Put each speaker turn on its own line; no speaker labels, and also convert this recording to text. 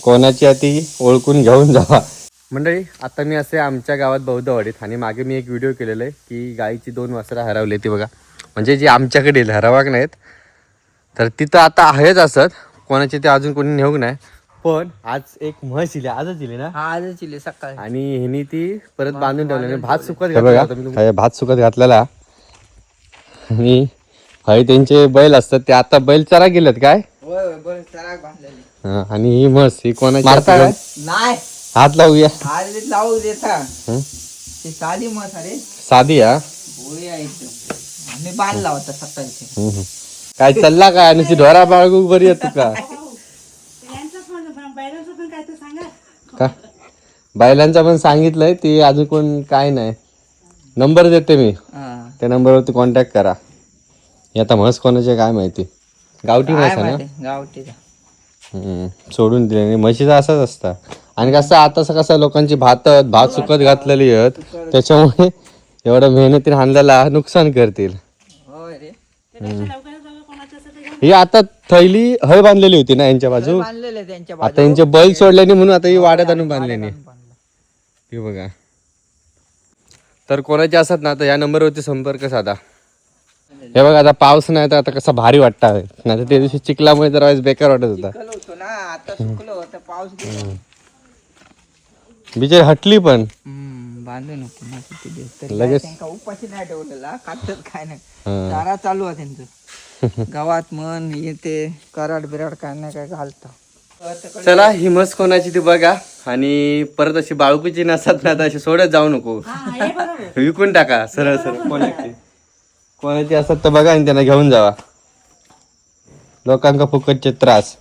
कोणाची आहे ती ओळखून घेऊन जावा. मंडळी आता मी असे आमच्या गावात बौद्धवाडीत आणि मागे मी एक व्हिडिओ केलेला आहे की गाईची 2 वासरं हरवली ती बघा, म्हणजे जी आमच्याकडे हरवाक नाहीत तर तिथं आता आहेच असत, कोणाची ते अजून कोणी नेऊक नाही. पण आज एक म्हस इली, आजच दिली ना,
आजच इले सकाळी
आणि हिनी ती परत बांधून ठेवली. भात सुकत घातला होता मी, भात सुकत घातलेला. आणि हय त्यांचे बैल असतात ते आता बैल चरा गेलेत काय. आणि ही म्हस ही कोणाची
नाही
हात लावूया,
लावू देता साधी मस अरे
साधी हा
आम्ही बांधला होता सकाळची.
काय चालला काय नुसती ढोरा बाळगू बरी आहे तुका का. बैलांचा पण सांगितलंय ती अजून कोण काय नाही. नंबर देते मी, त्या नंबरवरती कॉन्टॅक्ट करा. ही आता म्हस कोणाची काय माहिती, गावठी म्हस आहे ना,
गावठी
सोडून दिले. म्हशीचं असंच असतं. आणि कसं आता कसं लोकांची भात सुकत घातलेली आहेत त्याच्यामुळे एवढं मेहनतीने हाणलेला नुकसान करतील. ही आता थैली हय बांधलेली होती ना यांच्या बाजू, आता यांचे बैल सोडल्याने म्हणून आता ही वाड्यात आणून बांधल्याने. हे बघा, तर कोणाचे असतात ना तर या नंबरवरती संपर्क साधा. हे बघा आता पाऊस नाही तर आता कसं भारी वाटत आहे, नाही तर त्या दिवशी चिखलामुळे जरा बेकार वाटत होता. बिचारी हटली पण
बांधू नको
लगेच
उपाशी नाही ठेवलेला, खातात काय नाही, चारा चालू आहे त्यांचं गावात मन येते कराड बिराड काय नाही काय घालतं.
चला ही म्हस कोणाची ती बघा, आणि परत अशी बाळकुची नसतात ना तर अशी सोडत जाऊ नको, विकून टाका सरळ सरळ. कोणाची असतात तर बघा आणि त्यांना घेऊन जावा, लोकांका फुकटचे त्रास.